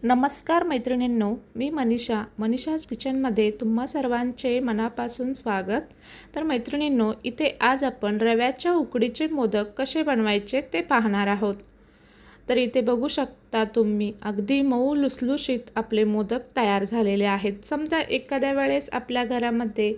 नमस्कार मैत्रिणींनो, मी मनीषाज किचनमध्ये तुम्हा सर्वांचे मनापासून स्वागत। तर मैत्रिणींनो, इथे आज आपण रव्याच्या उकडीचे मोदक कसे बनवायचे ते पाहणार आहोत। तर इथे बघू शकता तुम्ही अगदी मऊ लुसलुशीत आपले मोदक तयार झालेले आहेत। समजा एखाद्या वेळेस आपल्या घरामध्ये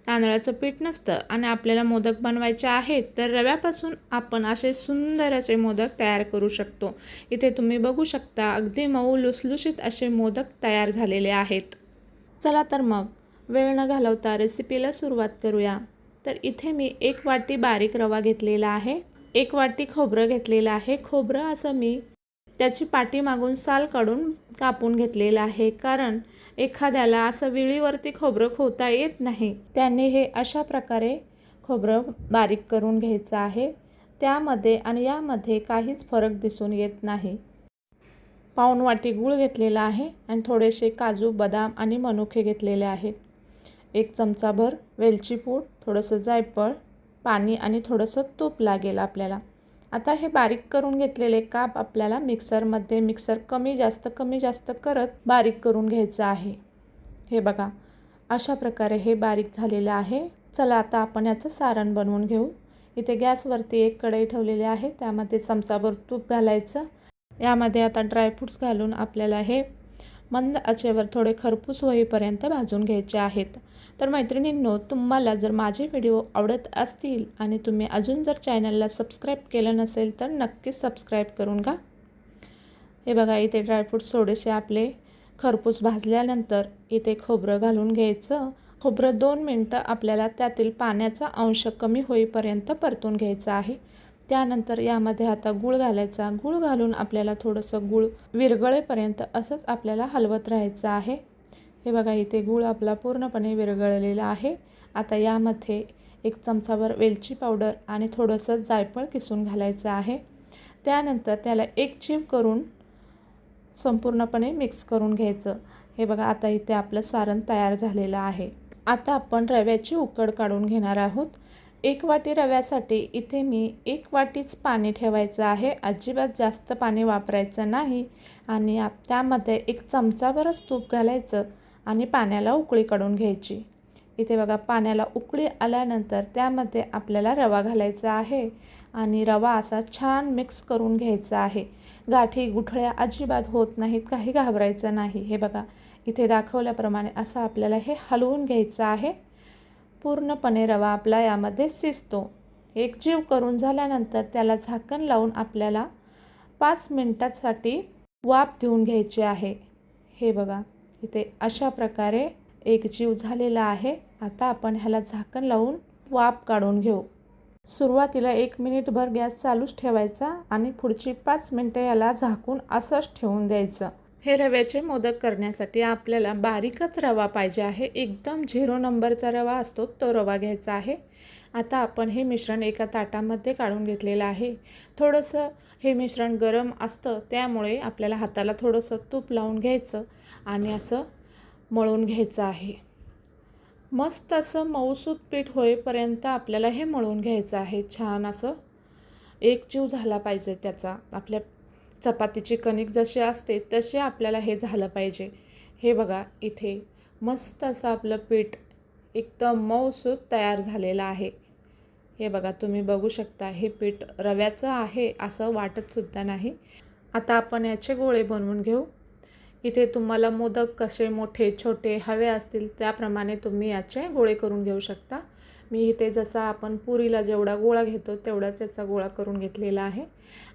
तांदळाचं पीठ नसतं आणि आपल्याला मोदक बनवायचे आहेत, तर रव्यापासून आपण असे सुंदर असे मोदक तयार करू शकतो। इथे तुम्ही बघू शकता अगदी मऊ लुसलुशीत असे मोदक तयार झालेले आहेत। चला तर मग वेळ न घालवता रेसिपीला सुरुवात करूया। तर इथे मी 1 वाटी बारीक रवा घेतलेला आहे, 1 वाटी खोबरं घेतलेलं आहे। खोबरं असं मी त्याची पाटी मागून साल काढून कापून घेतलेलं आहे, कारण एखाद्याला असं विळीवरती खोबरं खोता येत नाही, त्याने हे अशा प्रकारे खोबरं बारीक करून घ्यायचं आहे। त्यामध्ये आणि यामध्ये काहीच फरक दिसून येत नाही। पाऊण वाटी गूळ घेतलेला आहे आणि थोडेसे काजू, बदाम आणि मनुके घेतलेले आहेत। 1 चमचाभर वेलची पूड, थोडंसं जायफळ, पाणी आणि थोडंसं तूप लागेल आपल्याला। आता हे बारीक करून घेतलेले काप आपल्याला मिक्सर कमी जास्त करत बारीक करून घ्यायचं आहे। हे बघा, अशा प्रकारे हे बारीक झालेलं आहे। चला आता आपण याचं सारण बनवून घेऊ। इथे गॅसवरती एक कढई ठेवलेली आहे, त्यामध्ये चमचाभर तूप घालायचं। यामध्ये आता ड्रायफ्रूट्स घालून आपल्याला हे मंद आचेवर थोडे खरपूस होईपर्यंत भाजून घ्यायचे आहेत। तर मैत्रिणींनो, तुम्हाला जर माझे व्हिडिओ आवडत असतील आणि तुम्ही अजून जर चॅनलला सबस्क्राईब केलं नसेल तर नक्कीच सबस्क्राईब करून घ्या। हे बघा, इथे ड्रायफ्रूट्स थोडेसे आपले खरपूस भाजल्यानंतर इथे खोबरं घालून घ्यायचं। खोबरं 2 मिनटं आपल्याला त्यातील पाण्याचा अंश कमी होईपर्यंत परतून घ्यायचा आहे। त्यानंतर यामध्ये आता गूळ घालायचा। गूळ घालून आपल्याला थोडंसं गूळ विरघळेपर्यंत असंच आपल्याला हलवत राहायचं आहे। हे बघा, इथे गूळ आपला पूर्णपणे विरघळलेला आहे। आता यामध्ये 1 चमचाभर वेलची पावडर आणि थोडंसं जायफळ किसून घालायचं आहे। त्यानंतर त्याला एक जीव करून संपूर्णपणे मिक्स करून घ्यायचं। हे बघा, आता इथे आपलं सारण तयार झालेलं आहे। आता आपण रव्याची उकड काढून घेणार आहोत। 1 वाटी रव्यासाठी इथे मी 1 वाटीच पाणी ठेवायचं आहे, अजिबात जास्त पाणी वापरायचं नाही। आणि त्यामध्ये 1 चमचाभरच तूप घालायचं आणि पाण्याला उकळी काढून घ्यायची। इथे बघा, पाण्याला उकळी आल्यानंतर त्यामध्ये आपल्याला रवा घालायचा आहे आणि रवा असा छान मिक्स करून घ्यायचा आहे। गाठी गुठळ्या अजिबात होत नाहीत, काही घाबरायचं नाही। हे बघा, इथे दाखवल्याप्रमाणे असं आपल्याला हे हलवून घ्यायचं आहे। पूर्णपणे रवा आपला यामध्ये शिजतो। एकजीव करून झाल्यानंतर त्याला झाकण लावून आपल्याला 5 मिनिटांसाठी वाफ देऊन घ्यायची आहे। हे बघा, इथे अशा प्रकारे एकजीव झालेला आहे। आता आपण ह्याला झाकण लावून वाफ काढून घेऊ। सुरुवातीला 1 मिनिटभर गॅस चालूच ठेवायचा आणि पुढची 5 मिनिटं याला झाकून असंच ठेवून द्यायचं। हे रव्याचे मोदक करण्यासाठी आपल्याला बारीकच रवा पाहिजे आहे, एकदम 0 नंबरचा रवा असतो तो रवा घ्यायचा आहे। आता आपण हे मिश्रण एका ताटामध्ये काढून घेतलेलं आहे। थोडंसं हे मिश्रण गरम असतं, त्यामुळे आपल्याला हाताला थोडंसं तूप लावून घ्यायचं आणि असं मळून घ्यायचं आहे। मस्त असं मऊसूत पीठ होईपर्यंत आपल्याला हे मळून घ्यायचं आहे। छान असं एकजीव झाला पाहिजे त्याचा। आपल्या चपातीची कणिक जशी असते तसे आपल्याला हे झालं पाहिजे। हे बघा, इथे मस्त असं आपलं पीठ एकदम मऊसूत तयार झालेलं आहे। हे बघा, तुम्ही बघू शकता हे पीठ रव्याचं आहे असं वाटतसुद्धा नाही। आता आपण याचे गोळे बनवून घेऊ। इथे तुम्हाला मोदक कसे मोठे छोटे हवे असतील त्याप्रमाणे तुम्ही याचे गोळे करून घेऊ शकता। मी इथे जसा आपण पुरीला जेवढा गोळा घेतो तेवढाच याचा गोळा करून घेतलेला आहे।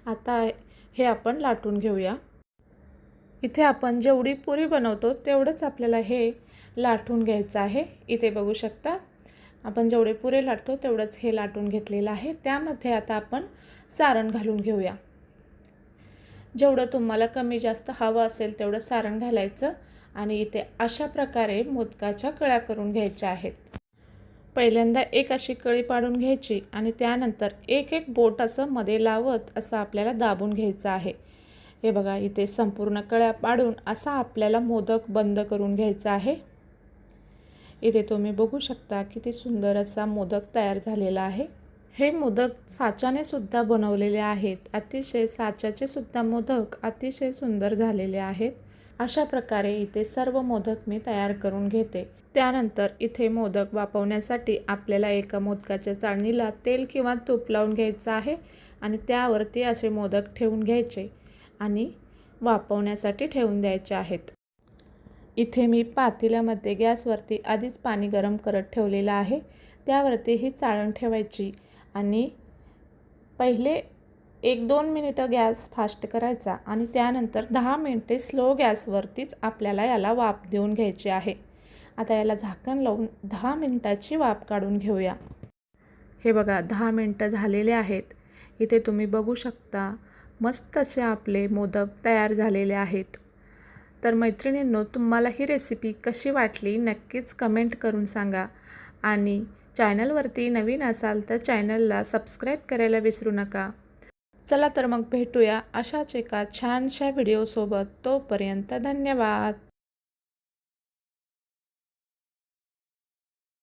आता हे आपण लाटून घेऊया। इथे आपण जेवढी पुरी बनवतो तेवढंच आपल्याला हे लाटून घ्यायचं आहे। इथे बघू शकता आपण जेवढे पुरे लाटतो तेवढंच हे लाटून घेतलेलं आहे। त्यामध्ये आता आपण सारण घालून घेऊया। जेवढं तुम्हाला कमी जास्त हवं असेल तेवढं सारण घालायचं आणि इथे अशा प्रकारे मोदकाच्या कळ्या करून घ्यायच्या आहेत। पहिल्यांदा एक अशी कळी पाडून घ्यायची आणि त्यानंतर एक बोट असं मध्ये लावत असं आपल्याला दाबून घ्यायचं आहे। हे बघा, इथे संपूर्ण कळ्या पाडून असा आपल्याला मोदक बंद करून घ्यायचा आहे। इथे तुम्ही बघू शकता किती सुंदर असा मोदक तयार झालेला आहे। हे मोदक साच्याने सुद्धा बनवलेले आहेत। अतिशय साच्याचे सुद्धा मोदक अतिशय सुंदर झालेले आहेत। अशा प्रकारे इथे सर्व मोदक मी तयार करून घेते। त्यानंतर इथे मोदक वाफवण्यासाठी आपल्याला एका मोदकाच्या चाळणीला तेल किंवा तूप लावून घ्यायचं आहे आणि त्यावरती असे मोदक ठेवून घ्यायचे आणि वाफवण्यासाठी ठेवून द्यायचे आहेत। इथे मी पातेल्यामध्ये गॅसवरती आधीच पाणी गरम करत ठेवलेलं आहे। त्यावरती ही चाळण ठेवायची आणि पहिले 1-2 मिनिटं गॅस फास्ट करायचा आणि त्यानंतर 10 मिनिटे स्लो गॅसवरतीच आपल्याला याला वाफ देऊन घ्यायची आहे। आता याला झाकण लावून 10 मिनिटाची वाफ काढून घेऊया। हे बघा 10 मिनिटं झालेले आहेत। इथे तुम्ही बघू शकता मस्त असे आपले मोदक तयार झालेले आहेत। तर मैत्रिणींनो, तुम्हाला ही रेसिपी कशी वाटली नक्कीच कमेंट करून सांगा आणि चॅनलवरती नवीन असाल तर चॅनलला सबस्क्राईब करायला विसरू नका। चला तर मग भेटूया अशाच एका छानशा व्हिडिओसोबत। तोपर्यंत धन्यवाद।